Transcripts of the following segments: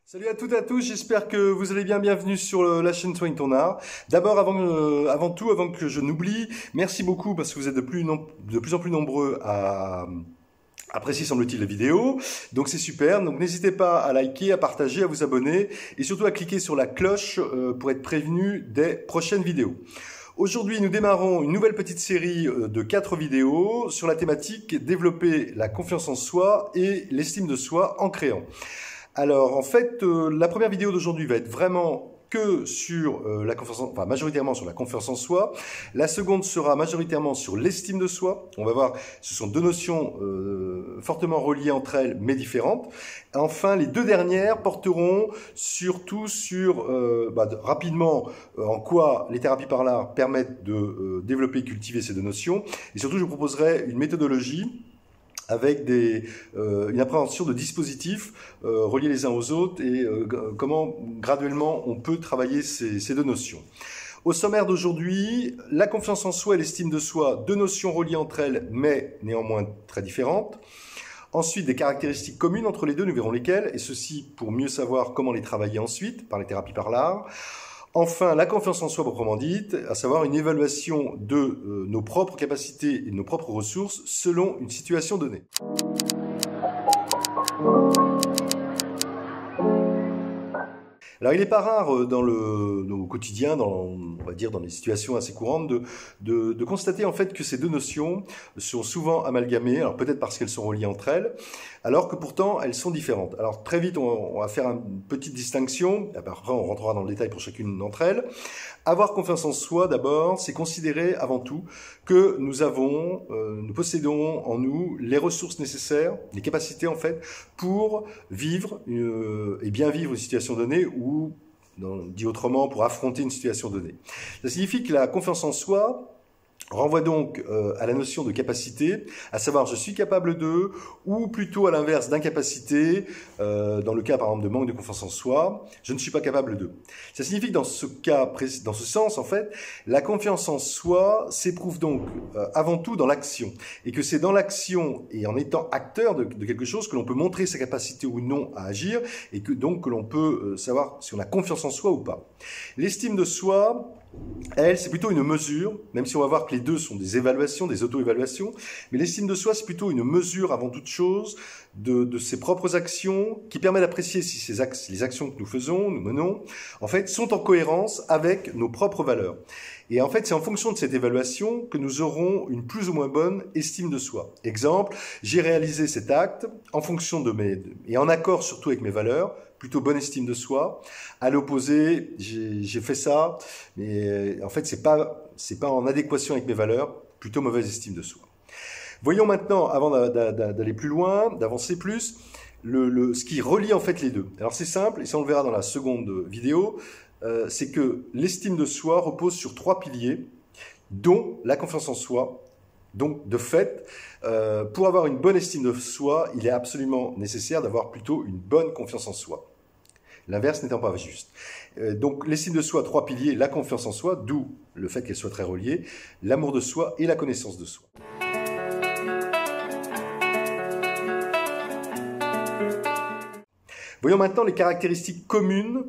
Salut à toutes et à tous, j'espère que vous allez bien, bienvenue sur la chaîne Soigne ton art. D'abord, avant tout, avant que je n'oublie, merci beaucoup parce que vous êtes de plus en plus nombreux à apprécier, semble-t-il, la vidéo. Donc c'est super, donc n'hésitez pas à liker, à partager, à vous abonner et surtout à cliquer sur la cloche pour être prévenu des prochaines vidéos. Aujourd'hui, nous démarrons une nouvelle petite série de 4 vidéos sur la thématique développer la confiance en soi et l'estime de soi en créant. Alors, en fait, la première vidéo d'aujourd'hui va être vraiment que sur la confiance en, enfin, majoritairement sur la confiance en soi. La seconde sera majoritairement sur l'estime de soi. On va voir, ce sont deux notions fortement reliées entre elles, mais différentes. Enfin, les deux dernières porteront surtout sur, rapidement, en quoi les thérapies par l'art permettent de développer et cultiver ces deux notions. Et surtout, je vous proposerai une méthodologie avec une appréhension de dispositifs reliés les uns aux autres et comment graduellement on peut travailler ces deux notions. Au sommaire d'aujourd'hui, la confiance en soi et l'estime de soi, deux notions reliées entre elles mais néanmoins très différentes. Ensuite, des caractéristiques communes entre les deux, nous verrons lesquelles, et ceci pour mieux savoir comment les travailler ensuite par les thérapies par l'art. Enfin, la confiance en soi proprement dite, à savoir une évaluation de nos propres capacités et de nos propres ressources selon une situation donnée. Alors, il n'est pas rare au quotidien, on va dire dans les situations assez courantes, de constater en fait que ces deux notions sont souvent amalgamées, alors peut-être parce qu'elles sont reliées entre elles, alors que pourtant elles sont différentes. Alors très vite, on va faire une petite distinction, après on rentrera dans le détail pour chacune d'entre elles. Avoir confiance en soi, d'abord, c'est considérer avant tout que nous possédons en nous les ressources nécessaires, les capacités en fait, pour vivre et bien vivre une situation donnée ou, dit autrement, pour affronter une situation donnée. Ça signifie que la confiance en soi renvoie donc à la notion de capacité, à savoir je suis capable de, ou plutôt à l'inverse d'incapacité, dans le cas par exemple de manque de confiance en soi, je ne suis pas capable de. Ça signifie que dans ce sens en fait, la confiance en soi s'éprouve donc avant tout dans l'action, et que c'est dans l'action et en étant acteur de quelque chose que l'on peut montrer sa capacité ou non à agir, et que donc que l'on peut savoir si on a confiance en soi ou pas. L'estime de soi, elle, c'est plutôt une mesure, même si on va voir que les deux sont des évaluations, des auto-évaluations, mais l'estime de soi, c'est plutôt une mesure, avant toute chose, de ses propres actions, qui permet d'apprécier si les actions que nous faisons, nous menons, en fait, sont en cohérence avec nos propres valeurs. Et en fait, c'est en fonction de cette évaluation que nous aurons une plus ou moins bonne estime de soi. Exemple, j'ai réalisé cet acte en fonction et en accord surtout avec mes valeurs, plutôt bonne estime de soi. À l'opposé, j'ai fait ça, mais en fait, c'est pas en adéquation avec mes valeurs, plutôt mauvaise estime de soi. Voyons maintenant, avant d'aller plus loin, d'avancer plus, ce qui relie en fait les deux. Alors c'est simple, et ça on le verra dans la seconde vidéo, c'est que l'estime de soi repose sur 3 piliers, dont la confiance en soi. Donc, de fait, pour avoir une bonne estime de soi, il est absolument nécessaire d'avoir plutôt une bonne confiance en soi. L'inverse n'étant pas juste. Donc, l'estime de soi, 3 piliers, la confiance en soi, d'où le fait qu'elle soit très reliée, l'amour de soi et la connaissance de soi. Voyons maintenant les caractéristiques communes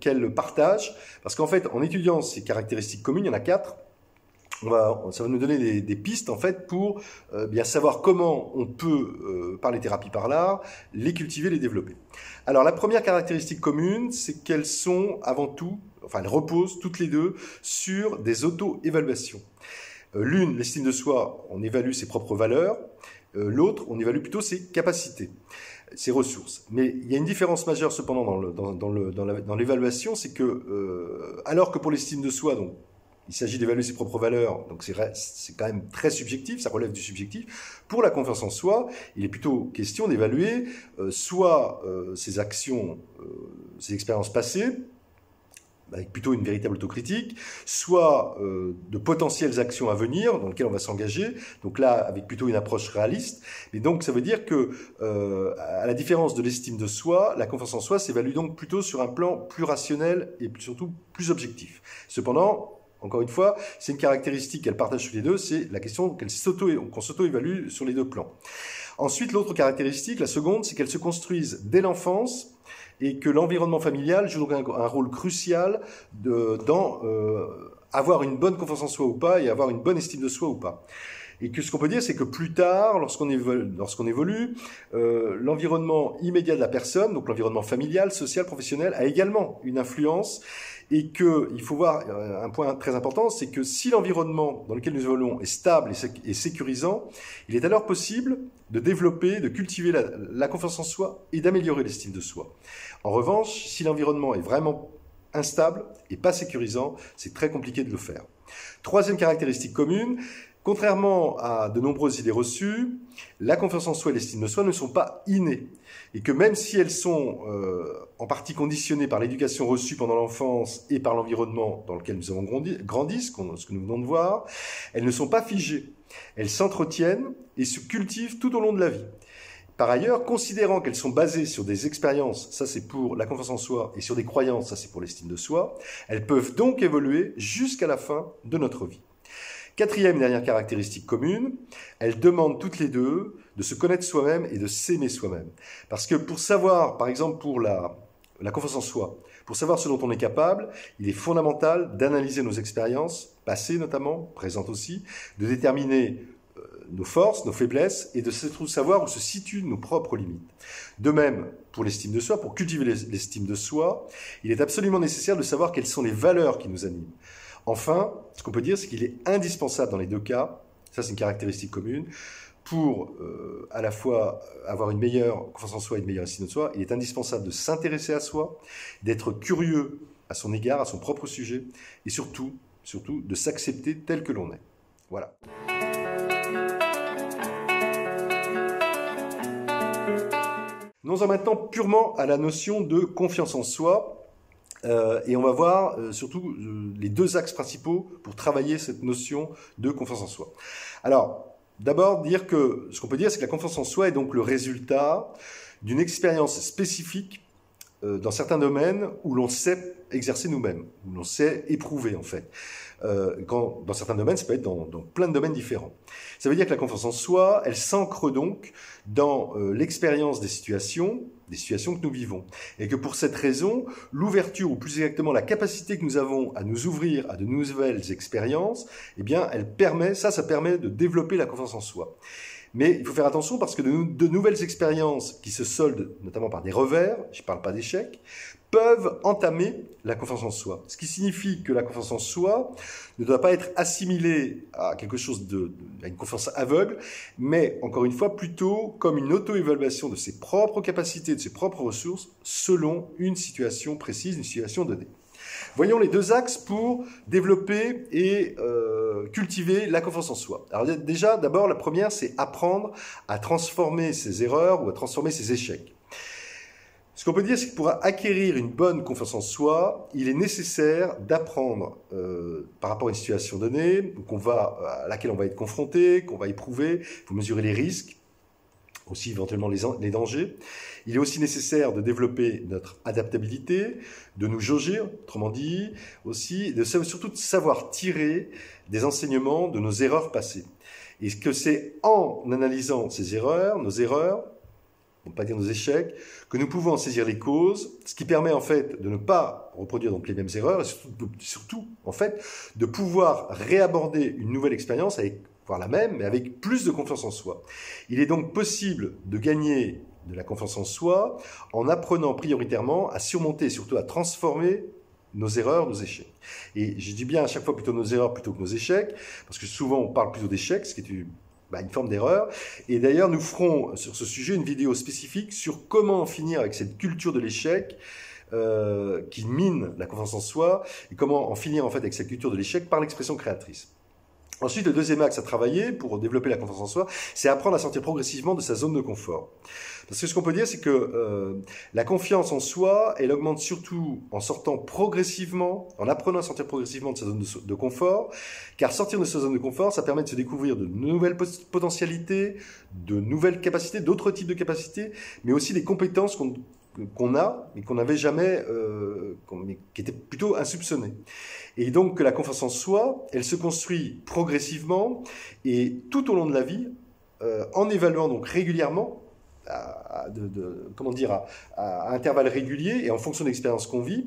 qu'elle partage, parce qu'en fait, en étudiant ces caractéristiques communes, il y en a 4, ça va nous donner des pistes en fait pour bien savoir comment on peut, par les thérapies par l'art, les cultiver, les développer. Alors la première caractéristique commune, c'est qu'elles sont avant tout, enfin elles reposent toutes les deux sur des auto-évaluations. L'une, l'estime de soi, on évalue ses propres valeurs, l'autre, on évalue plutôt ses capacités, ses ressources. Mais il y a une différence majeure cependant dans l'évaluation, c'est que alors que pour l'estime de soi, donc il s'agit d'évaluer ses propres valeurs, donc c'est quand même très subjectif, ça relève du subjectif. Pour la confiance en soi, il est plutôt question d'évaluer soit ses actions, ses expériences passées, avec plutôt une véritable autocritique, soit de potentielles actions à venir dans lesquelles on va s'engager, donc là avec plutôt une approche réaliste. Et donc ça veut dire que, à la différence de l'estime de soi, la confiance en soi s'évalue donc plutôt sur un plan plus rationnel et surtout plus objectif. Cependant, encore une fois, c'est une caractéristique qu'elle partage tous les deux, c'est la question qu'on s'auto-évalue sur les deux plans. Ensuite, l'autre caractéristique, la seconde, c'est qu'elles se construisent dès l'enfance et que l'environnement familial joue donc un rôle crucial dans avoir une bonne confiance en soi ou pas et avoir une bonne estime de soi ou pas. Et que ce qu'on peut dire, c'est que plus tard, lorsqu'on évolue, l'environnement immédiat de la personne, donc l'environnement familial, social, professionnel, a également une influence. Et qu'il faut voir un point très important, c'est que si l'environnement dans lequel nous évoluons est stable et sécurisant, il est alors possible de développer, de cultiver la confiance en soi et d'améliorer l'estime de soi. En revanche, si l'environnement est vraiment instable et pas sécurisant, c'est très compliqué de le faire. Troisième caractéristique commune, contrairement à de nombreuses idées reçues, la confiance en soi et l'estime de soi ne sont pas innées. Et que même si elles sont en partie conditionnées par l'éducation reçue pendant l'enfance et par l'environnement dans lequel nous avons grandi, ce que nous venons de voir, elles ne sont pas figées. Elles s'entretiennent et se cultivent tout au long de la vie. Par ailleurs, considérant qu'elles sont basées sur des expériences, ça c'est pour la confiance en soi, et sur des croyances, ça c'est pour l'estime de soi, elles peuvent donc évoluer jusqu'à la fin de notre vie. Quatrième et dernière caractéristique commune, elles demandent toutes les deux de se connaître soi-même et de s'aimer soi-même. Parce que pour savoir, par exemple pour la confiance en soi, pour savoir ce dont on est capable, il est fondamental d'analyser nos expériences, passées notamment, présentes aussi, de déterminer nos forces, nos faiblesses, et de savoir où se situent nos propres limites. De même, pour l'estime de soi, pour cultiver l'estime de soi, il est absolument nécessaire de savoir quelles sont les valeurs qui nous animent. Enfin, ce qu'on peut dire, c'est qu'il est indispensable dans les deux cas, ça c'est une caractéristique commune, pour à la fois avoir une meilleure confiance en soi et une meilleure estime de soi, il est indispensable de s'intéresser à soi, d'être curieux à son égard, à son propre sujet, et surtout de s'accepter tel que l'on est. Voilà. Nous en maintenant purement à la notion de confiance en soi. Et on va voir surtout les deux axes principaux pour travailler cette notion de confiance en soi. Alors, d'abord dire que ce qu'on peut dire, c'est que la confiance en soi est donc le résultat d'une expérience spécifique dans certains domaines où l'on sait exercer nous-mêmes, où l'on sait éprouver en fait. Dans certains domaines, ça peut être dans plein de domaines différents. Ça veut dire que la confiance en soi, elle s'ancre donc dans l'expérience des situations que nous vivons. Et que pour cette raison, l'ouverture, ou plus exactement la capacité que nous avons à nous ouvrir à de nouvelles expériences, eh bien, ça permet de développer la confiance en soi. Mais il faut faire attention parce que de nouvelles expériences qui se soldent notamment par des revers, je ne parle pas d'échecs, peuvent entamer la confiance en soi. Ce qui signifie que la confiance en soi ne doit pas être assimilée à quelque chose à une confiance aveugle, mais encore une fois plutôt comme une auto-évaluation de ses propres capacités, de ses propres ressources, selon une situation précise, une situation donnée. Voyons les deux axes pour développer et cultiver la confiance en soi. Alors déjà, d'abord, la première, c'est apprendre à transformer ses erreurs ou à transformer ses échecs. Ce qu'on peut dire, c'est que pour acquérir une bonne confiance en soi, il est nécessaire d'apprendre par rapport à une situation donnée, à laquelle on va être confronté, qu'on va éprouver. Il faut mesurer les risques, aussi éventuellement les dangers. Il est aussi nécessaire de développer notre adaptabilité, de nous jauger, autrement dit, aussi, surtout de savoir tirer des enseignements de nos erreurs passées. Et que c'est en analysant ces erreurs, nos erreurs, on ne peut pas dire nos échecs, que nous pouvons en saisir les causes, ce qui permet en fait de ne pas reproduire donc les mêmes erreurs et surtout en fait de pouvoir réaborder une nouvelle expérience voire la même, mais avec plus de confiance en soi. Il est donc possible de gagner de la confiance en soi en apprenant prioritairement à surmonter et surtout à transformer nos erreurs, nos échecs. Et je dis bien à chaque fois plutôt nos erreurs plutôt que nos échecs, parce que souvent on parle plutôt d'échecs, ce qui est une forme d'erreur. Et d'ailleurs, nous ferons sur ce sujet une vidéo spécifique sur comment en finir avec cette culture de l'échec qui mine la confiance en soi et comment en finir en fait avec cette culture de l'échec par l'expression créatrice. Ensuite, le deuxième axe à travailler pour développer la confiance en soi, c'est apprendre à sortir progressivement de sa zone de confort. Parce que ce qu'on peut dire, c'est que la confiance en soi, elle augmente surtout en sortant progressivement, en apprenant à sortir progressivement de sa zone de confort, car sortir de sa zone de confort, ça permet de se découvrir de nouvelles potentialités, de nouvelles capacités, d'autres types de capacités, mais aussi des compétences qu'on qu'on a, mais qu'on n'avait jamais, mais qui était plutôt insoupçonné. Et donc que la confiance en soi, elle se construit progressivement et tout au long de la vie, en évaluant donc régulièrement, à intervalles réguliers et en fonction de l'expérience qu'on vit,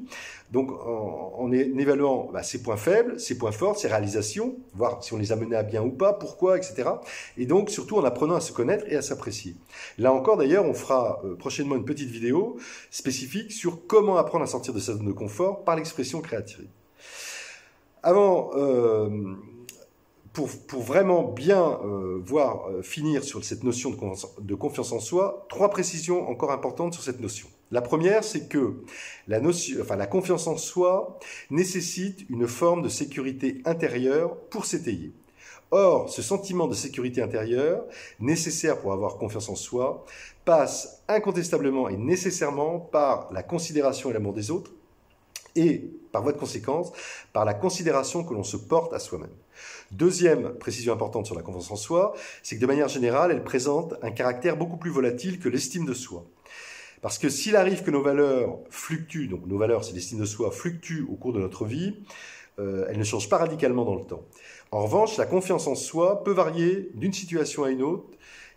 donc en évaluant ses points faibles, ses points forts, ses réalisations, voir si on les a menés à bien ou pas, pourquoi, etc. Et donc surtout en apprenant à se connaître et à s'apprécier. Là encore d'ailleurs, on fera prochainement une petite vidéo spécifique sur comment apprendre à sortir de sa zone de confort par l'expression créative. Avant, pour vraiment bien finir sur cette notion de confiance en soi, 3 précisions encore importantes sur cette notion. La première, c'est que la confiance en soi nécessite une forme de sécurité intérieure pour s'étayer. Or, ce sentiment de sécurité intérieure, nécessaire pour avoir confiance en soi, passe incontestablement et nécessairement par la considération et l'amour des autres, et, par voie de conséquence, par la considération que l'on se porte à soi-même. Deuxième précision importante sur la confiance en soi, c'est que de manière générale, elle présente un caractère beaucoup plus volatile que l'estime de soi. Parce que s'il arrive que nos valeurs fluctuent, donc nos valeurs, c'est l'estime de soi, fluctuent au cours de notre vie, elles ne changent pas radicalement dans le temps. En revanche, la confiance en soi peut varier d'une situation à une autre,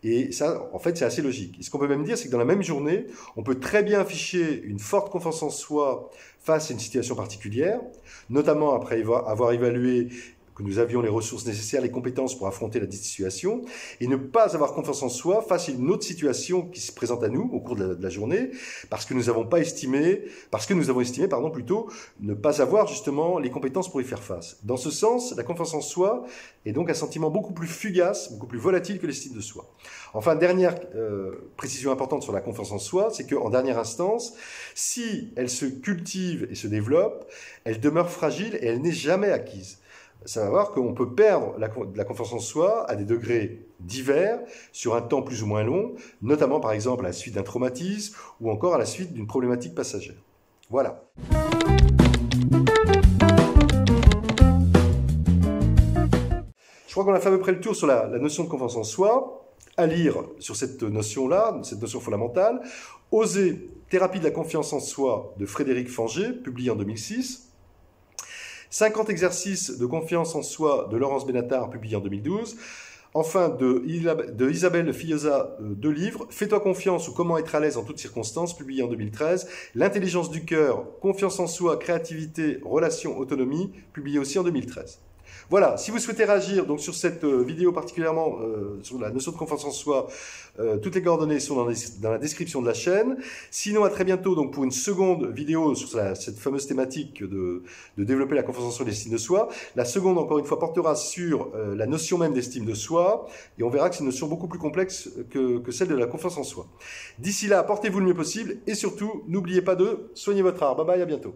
et ça, en fait, c'est assez logique. Et ce qu'on peut même dire, c'est que dans la même journée, on peut très bien afficher une forte confiance en soi face à une situation particulière, notamment après avoir évalué que nous avions les ressources nécessaires, les compétences pour affronter la situation, et ne pas avoir confiance en soi face à une autre situation qui se présente à nous au cours de la journée, parce que nous avons estimé plutôt, ne pas avoir justement les compétences pour y faire face. Dans ce sens, la confiance en soi est donc un sentiment beaucoup plus fugace, beaucoup plus volatile que l'estime de soi. Enfin, dernière précision importante sur la confiance en soi, c'est qu'en dernière instance, si elle se cultive et se développe, elle demeure fragile et elle n'est jamais acquise. Ça va voir qu'on peut perdre la confiance en soi à des degrés divers, sur un temps plus ou moins long, notamment par exemple à la suite d'un traumatisme ou encore à la suite d'une problématique passagère. Voilà. Je crois qu'on a fait à peu près le tour sur la notion de confiance en soi. À lire sur cette notion-là, cette notion fondamentale, Oser, thérapie de la confiance en soi de Frédéric Fanger, publié en 2006. 50 exercices de confiance en soi de Laurence Benatar, publié en 2012. Enfin, de Isabelle Fillosa, 2 livres, Fais-toi confiance ou comment être à l'aise en toutes circonstances, publié en 2013. L'intelligence du cœur, confiance en soi, créativité, relations, autonomie, publié aussi en 2013. Voilà, si vous souhaitez réagir donc sur cette vidéo particulièrement sur la notion de confiance en soi, toutes les coordonnées sont dans la description de la chaîne. Sinon, à très bientôt donc pour une seconde vidéo sur cette fameuse thématique de développer la confiance en soi et l'estime de soi. La seconde, encore une fois, portera sur la notion même d'estime de soi et on verra que c'est une notion beaucoup plus complexe que celle de la confiance en soi. D'ici là, portez-vous le mieux possible et surtout, n'oubliez pas de soigner votre art. Bye bye, à bientôt.